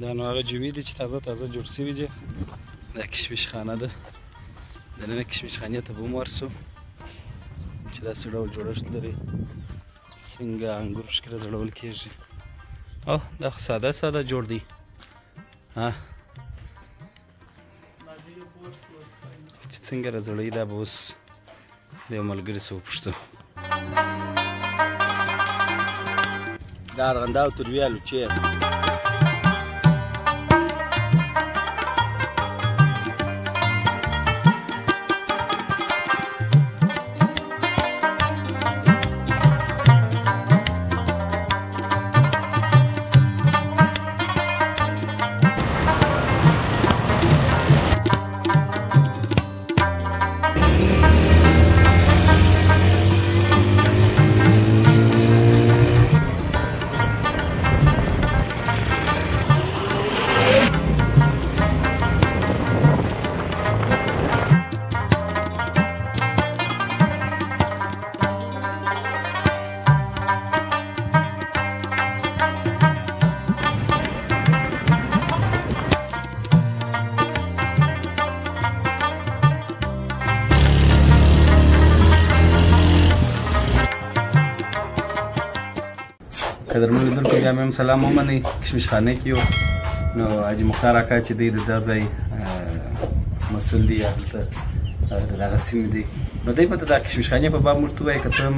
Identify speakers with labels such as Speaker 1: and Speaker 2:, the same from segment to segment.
Speaker 1: دا نو هغه جومې دي چې تازه تازه جوړ شوي دي. دا کشمش خانه ده. دننه کشمش خانې ته به هم ورسو چې داسې ډول جوړښت لري، څنګه انګور پکې راځړول کېږي. او دا خو ساده ساده جوړ دی. چې څنګه راځړوي دا به اوس د یو ملګري څه وپوښتو.
Speaker 2: دا ارغنده او ترویه الوچې
Speaker 1: قدرمن لیدونکو بیا مې هم سلام ومنئ. کشمش خانې کې یو نو حاجي مختار اکا چې دی د دا ځای مسؤل دی هلته د دغه سیمې دی، نو دی به د کشمش خانې په باب موږ ته ووایي. که څه هم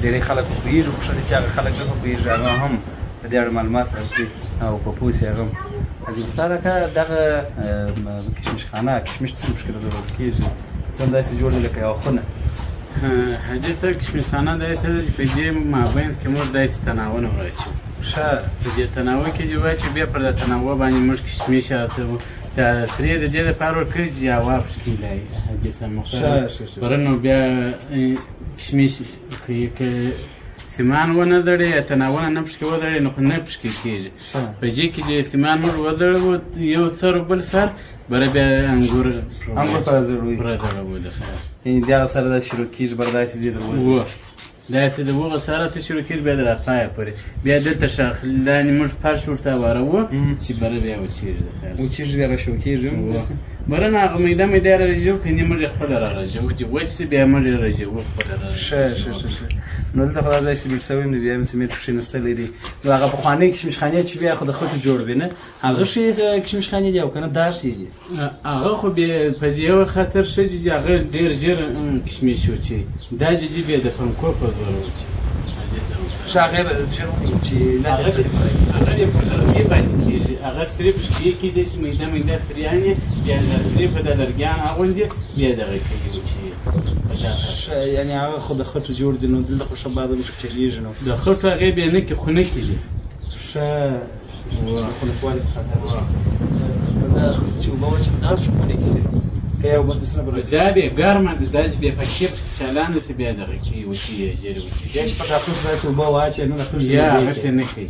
Speaker 1: ډېری خلک خو پوهېږي، خو ښه دی چې هغه خلک نه پوهېږي هغه هم په دې اړه معلومات راکړي او په پوه سي. هغه هم حاجي مختار اکا دغه کشمش خانه کشمش څنګه پکې راځړول کېږي؟ څنګه داسې جوړ دی لکه یوه خونه؟
Speaker 3: حاجي صاحب کشمش خانه داسې ده چې په دې مابین کې موږ داسې تناوونه وراچوو.
Speaker 1: ښه
Speaker 3: په دې تناوه کې چې واچو بیا پر د تناوه باندې موږ کشمش د سرې د دې لپاره ورکړي چې هوا پکې لایي. حاجي صاحب مختار پرون نو بیا کشمش که سیمان ونه ځړي یا تناوونه نه پکې وځړي نو خو نه پکې کېږي. په دې کې چې سیمان موږ وځړوو یو سر بل سر بره بیا انګور
Speaker 1: په راځړوي. یعنې دغه سره دا شروع کېږي بره داسې ځي در وځي
Speaker 3: داسې د هغه سره څه شروع کېږي بیا د راتپایه پورې بیا دلته لاندې موږ فرش ورته هواروو چې بره بیا وچېږي.
Speaker 1: وچېږي بیا راشو کېږي
Speaker 3: بره نه هغه میده میده یې رژوو که نه موږ یې خپله رارژوو چې وچ شي بیا موږ یې رژوو خپله
Speaker 1: ښه نو دلته خو دا ځای چې جوړ شوی نو بیا هم سمېت کښېنستلی دی. نو هغه پخوانۍ کشمش خانې چې بیا خو د خټو جوړ وي نه هغه ښې کشمش خانې دي او که نه دا ښې دي؟
Speaker 3: هغه خو بیا په دې یو خاطر ښه دي چې هغه ډېر ژر کشمش وچوي. دا دي بیا د پنکو په زور وچوي.
Speaker 1: ښه هغه یې به ژر وچوي نه
Speaker 3: هغه یې په لرګي باندې کېږي. هغه سرې پښې کېدی چې میده میده سریان یې بیا د سرې په د لرګیان اغوندي بیا دغه کوي وچوي.
Speaker 1: یعنې هغه خو د خټو جوړ دي نو دلته خو ښه باده مشک چلېږي نو
Speaker 3: د خټو هغې بیا نه کې خونه کې دي.
Speaker 1: ښه خنکوالي په خاطر دا چې اوبه وچې په دغه خونه کې دي که یو بل څه نه به
Speaker 3: دا بیا ګرمه ده دا چې بیا پکې پکې چالانده شي بیا دغه کوي وچي یې ژر وچي.
Speaker 1: بیا چې په کاکوس داسې اوبه واچوي نو د خټو
Speaker 3: یا هغسې نه کوي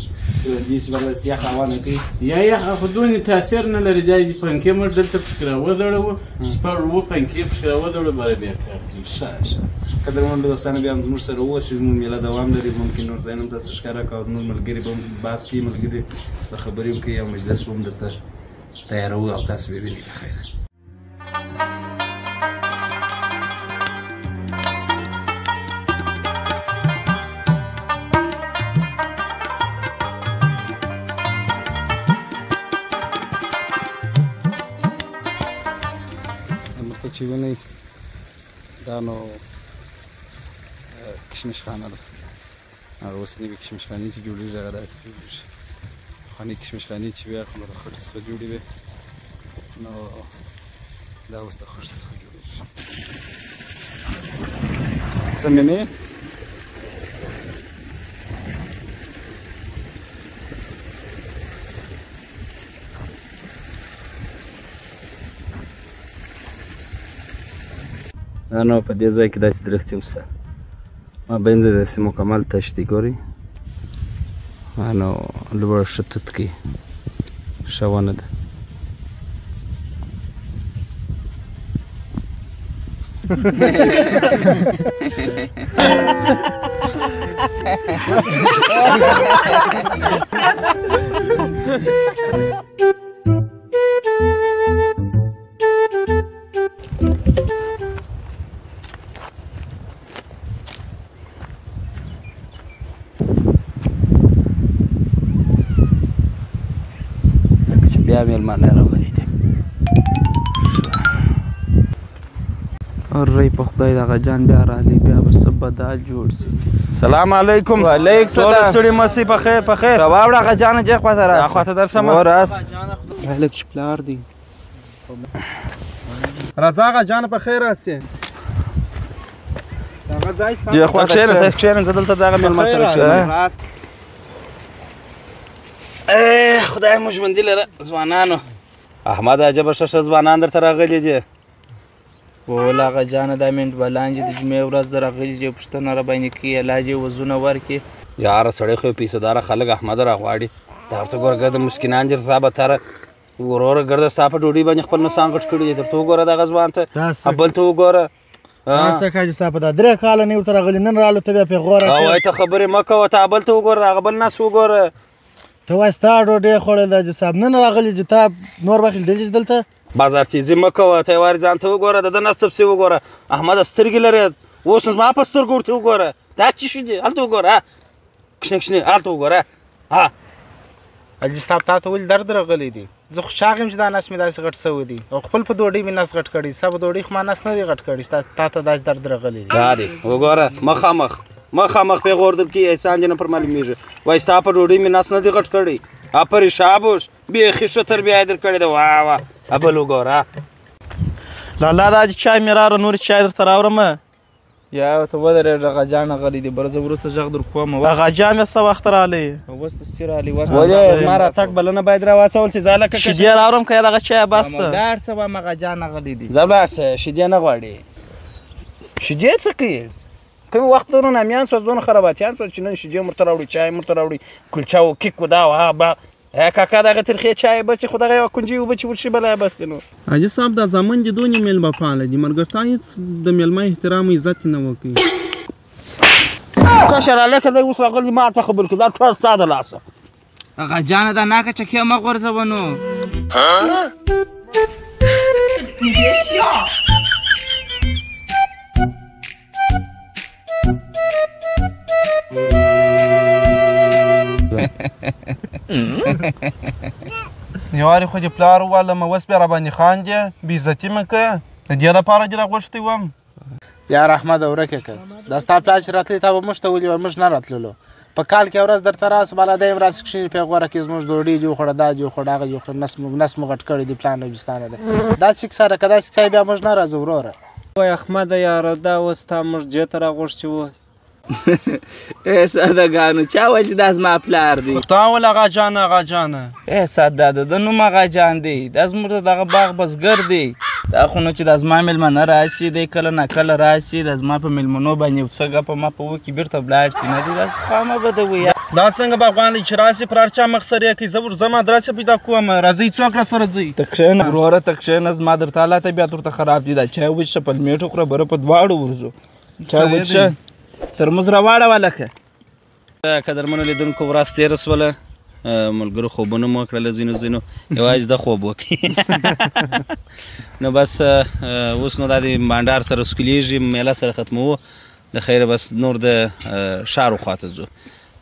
Speaker 1: داسې به داسې یخ هوا نه کوي
Speaker 3: یا یخ خو دونې تاثیر نه لري. دا چې پنکې موږ دلته پکې راوځړوو شپږ اووه پنکې پکې راوځړو بره بیا کار کوي.
Speaker 1: ښه قدرمنو دوستانو بیا هم زموږ سره واوسئ. زموږ میله دوام لري، ممکن نور ځایونه هم تاسو ته ښکاره کړو. زموږ ملګري به هم بحث کوي، ملګري به خبرې هم کوي او مجلس به هم درته تیاروو او تاسو به وینئ. بخیر. چې وینئ دا نو کشمش خانه ده. هغه اوسنۍ کشمش خانې چې جوړېږي هغه داسې جوړېږي. پخوانۍ کشمش خانې چې وي هغه د خټو څخه جوړې وي نو دا اوس د خښتو څخه جوړېږي. سمې نو په دې ځای کې داسې درختې هم شته. مابین ځای داسې مکمل تش دی ګورئ. نو لوړ ښه توت کوي، ښه ونه ده. بیا مېلمانه راغلي دي.
Speaker 4: ری په خدای دغه جان بیا راغلی بیا به څه بدال جوړ سي.
Speaker 1: سلام علیکم.
Speaker 4: وعلیکم سلام.
Speaker 1: ټول ستړي مه سئ، په خیر په خیر.
Speaker 4: راواوړه هغه جانه جې خواته راسه.
Speaker 1: دا خواته درسمه.
Speaker 4: راس هلک چې پلار دی.
Speaker 5: راځه هغه جانه په خیر راسې. هغه ځای سم
Speaker 1: جې خوا کښېنه ته کښېنه، زه دلته دغه مېلمه سره کښېنم. خدای مو ژوندي لره ځوانانو. احمد عجبه ښه ښه ځوانان درته راغلي دي.
Speaker 4: ول هغه جانه دا منډ بلان چې د جمعې ورځ د راغلي چې پوښتنه راباندې کوي الله دې وزونه ورکړي.
Speaker 1: یاره سړی خو پیسهداره خلک احمد راغواړي. دا ورته ګوره ګرده مسکینان دي تا بتره وروره ګرده ستا په ډوډۍ باندې خپل نسان ګټ کړي دي. درته وګوره دغه ځوان ته بل ته وګوره.
Speaker 5: څه کاجي ستا په دا 3 کاله نه ورته راغلي نن رالو ته بیا پیغوره
Speaker 1: وایي ته خبرې مه کوه. ته بل ته وګوره هغه بل نس وګوره.
Speaker 5: ته وایي ستا ډوډۍ خوړل ده چې صاحب نن راغلي چې تا نور بخیل دی دلته
Speaker 1: بازار چیزي مه کوه. ته یې وارې ځان ته وګوره د ده نس تپسې وګوره. احمده سترګې لرې اوس نو زما په سترګو ورته وګوره. دا څه شي دي هلته وګوره کښنې کښنې هلته وګوره.
Speaker 3: حاجي صاحب تا ته ولې درد راغلی دی؟ زه خو شاغ یم چې دا نس مې داسې غټ سوی دی او خپل په ډوډۍ مې نس غټ کړی. ستا په ډوډۍ خو ما نس نه دی غټ کړی، تا ته داسې درد راغلی دی.
Speaker 1: دا دی وګوره مخامخ پیغور در کې احسان جنه پر معلومیږي. وایي ستا په ډوډۍ مې نس نه دی غټ کړی. پریشاب اوس بیخي ښه تربیه یې در کړې ده. واه واه بل وګوره.
Speaker 5: لالا دا چې چای مې راوړه نور چای درته راوړم.
Speaker 4: یا ته ودرېږه هغه جان غلی دی بر زه وروسته غږ در کوم.
Speaker 5: هغه جان مې څه وخت راغلی
Speaker 4: اوس چې راغلی
Speaker 1: ولې زما راتګ بلنه باید راواچول شي. زه هلکه
Speaker 5: شیدې راوړم که دغه چای بس ده.
Speaker 4: لاړ شه وایم هغه جان غلی دی.
Speaker 1: ځه ولاړ شه شیدې نه غواړې. شیدې څه کوي؟ کوم وخت دونه نامیان سوه دونه خراباتیان سوه چې نن شیدې ورته راوړي چای ورته راوړي کلچه و کیک و دا و ها با کاکا دغه ترخې چای به چې خو دغه یوه کنجۍ اوبه چې ورشي بله بس دی. نو
Speaker 5: حاجي صاحب دا زامن دي دونې میلمه پاله دي ملګرتا هېڅ د میلمه احترام و عزت یې نه وکوي.
Speaker 1: کشر هلکه دی اوس راغلی ما ورته خبرې کړو دا ټول ستا د لاسه.
Speaker 4: هغه جانه دا ناکه چکې مه غورځوه نو.
Speaker 5: یوارې خو دې پلار ووالم اوس بیا راباندې خاندې بېعزتي مې که د دې دپاره دې راغوښتی وم.
Speaker 3: یار احمده ورکې کړه دا ستا پلار چې راتلی تا به موږ ته ولي موږ نه راتللو. په کال کې ورځ درته راسه بالا دی ورځ کښېني پیغوره کې زموږ ډوډۍ دې وخوړه دا دې وخوړه هغه دې وخوړه نس مو غټ کړی دی پلان نورستانه دی. دا څه کیسه ده که داسې کیسه بیا موږ نه راځو وروره.
Speaker 4: وای احمده یاره دا اوس تا موږ جې ته راغوښتي وو. سادهګانو چا وایي چې دا زما پلار دی؟
Speaker 5: تا ول هغه جانه
Speaker 4: ساده ده د نوم هغه جان دی. دا زموږ د دغه باغ بزګر دی. دا خو نو چې دا زما مېلمانه راسي دی کله ناکله راسي دا زما په مېلمنو باندې یو څه ګپه ما په وکړي بېرته ولاړ سي. نه دی داسې خامه بدوي.
Speaker 5: دا څنګه به افغان دی چې راسي پر هر چا مقصد یې کوي. زه ورځم ادرس یې پیدا کوم راځئ څوک راسره ځئ.
Speaker 4: ته کښېنه وروره ته کښېنه زما درته الله طبیعت ورته خراب دي. دا چای وڅښه پلمېټ وخوره بره په دواړو ورځو چای وڅښه ترموز راواړوه لکه.
Speaker 1: قدرمنو لیدونکو ورځ تېره شوله ملګرو خوبونه مو وکړله ځینو یوازې د خوب وکړي. نو بس اوس نو دا د بانډار سره ښکلېږي میله سره ختموو د خیره بس نور د ښارو خواته ځو.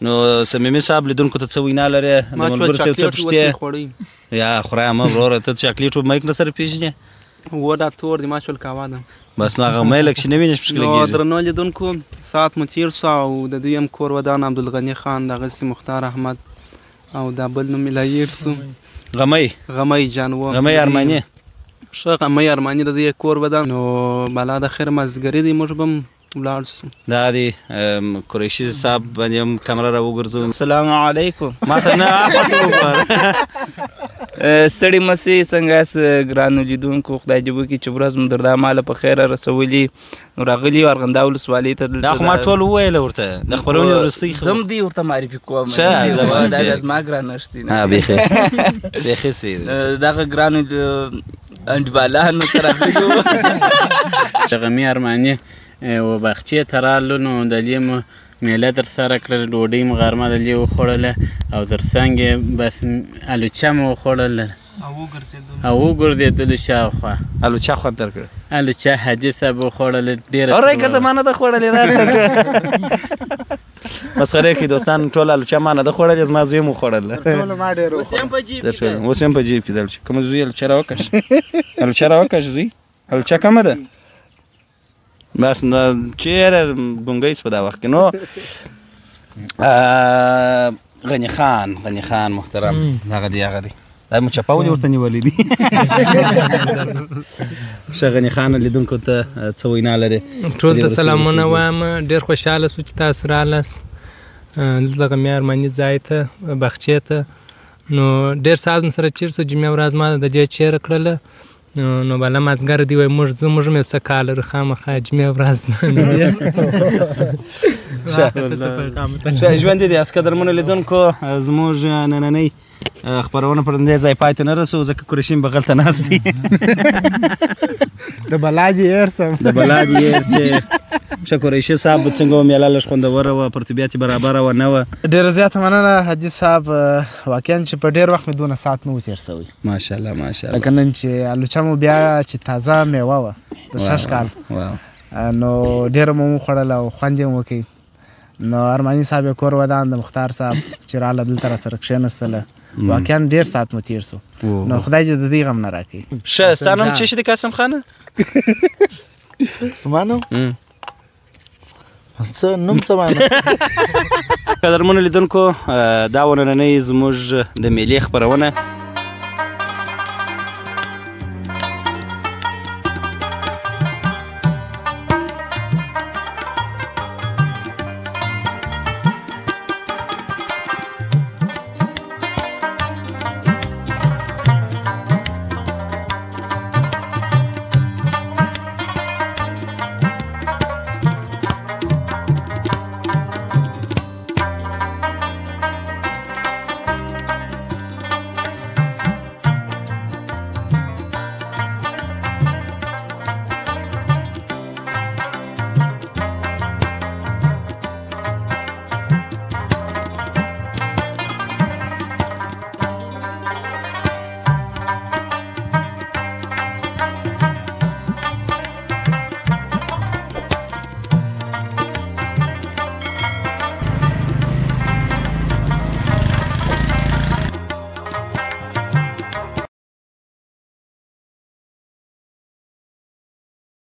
Speaker 1: نو صمیمي صاحب لیدونکو ته څه وینا لرې د ملګرو سره څه پوښتې؟ یا خورایه مه وروره ته چاکلیټ مایک نه سره پېژنې؟
Speaker 5: و دا تور دی ما چول کاوه ده.
Speaker 1: بس نو هغه میلک چې نه وینې پشکې لګېږي.
Speaker 5: درنو لیدونکو ساعت مو تېر سو او د دویم کور ودان عبدالغني خان دغسې مختار احمد او دا بل نوم یې لا هېر سو غمی جان و غمی
Speaker 1: ارماني.
Speaker 5: ښه غمی ارماني د دې کور ودان. نو بالا د خیر مازدیګري دی موږ به هم ولاړ سو.
Speaker 1: دا دی قریشي صاحب باندې هم کمره راوګرځوم.
Speaker 4: السلام علیکم.
Speaker 1: ما ته نه اخوته وګوره.
Speaker 4: ستړي مه سئ څنګه یاست ګرانو لیدونکو خدای دې وکړي چې ورځ مو در دا ماله په خیره رسولي. نو راغلي یو ارغنده ولسوالۍ ته
Speaker 1: دا خو ما ټول وویله ورته د خپرونې وروستۍ
Speaker 4: زه هم دې ورته معرفي کوم. دا زما ګرانښت دی
Speaker 1: بیخي صحیح دی.
Speaker 4: دغه ګرانو انډیوالانو ته راغلي وو
Speaker 3: غمي ارماني و باغچې ته رالو نو د دې مو میله در سره کړل ډوډۍ مو غرمه د دې وخوړله او تر څنګ یې بس الوچه مو وخوړله او وګرځېدلو شاوخوا.
Speaker 1: الوچه خوند درکړه؟
Speaker 3: الوچه حاجي صاحب وخوړله ډېره.
Speaker 1: اورئ که ته ما نه ده خوړلې دا څنګه مسخره کوي دوستان ټول الوچه ما نه ده خوړلې زما زوی مو خوړله
Speaker 4: اوس هم په جیب کې ده.
Speaker 1: اوس هم په جیب کې ده الوچه کوم زوی الوچه راوکش الوچه راوکش زوی الوچه کمه ده بس نو چیرې بونګیس په دا وخت کې نو غني خان محترم هغه دی دا مو چپاولې ورته نیولې دي ښه غني خان لیدونکو ته څه وینا لرې؟
Speaker 6: ټول ته سلامونه وایم ډېر خوشحاله شو چې تاسو رالاست دلته غمیا ارماني ځای ته باغچې ته نو ډېر ساعت مو سره چیر شو جمعه ورځ ما د دې چیرې کړله نو بله مازدیګر دی وایي موږ ځو موږ هم یو څه کار لرو خامخا جمعه ورځ
Speaker 1: ښه ژوندي دي اس قدرمنو لیدونکو زموږ نننۍ خپرونه پر دې ځای پای ته نه رسو ځکه قریشي بغل ته ناست دي
Speaker 7: د بلا دې هرڅم
Speaker 1: ښه قریشي صاحب څنګه وه میله لږ خوندوره وه پرتوبیات یې برابره وه نه وه
Speaker 7: ډېره زیاته مننه حاجي صاحب واقعا چې په ډېر وخت مې دونه ساعت نه و تېر شوی
Speaker 1: ماشاءالله
Speaker 7: لکه نن چې الوچه مو بیا چې تازه میوه وه د شش کال نو ډېره مو وخوړله او خوند یې وکړي نو ارماني صاحب یې کور ودان د مختار صاحب چې راله دلته راسره کښېنستله واقعا ډېر ساعت مو تېر شو نو خدای دې د دې غم نه راکړي
Speaker 1: ښه ستا نوم څه شي دی قاسم خانه
Speaker 7: زما نوم څه نوم څه معنی
Speaker 1: قدرمنو لیدونکو دا و نننۍ زموږ د میلې خپرونه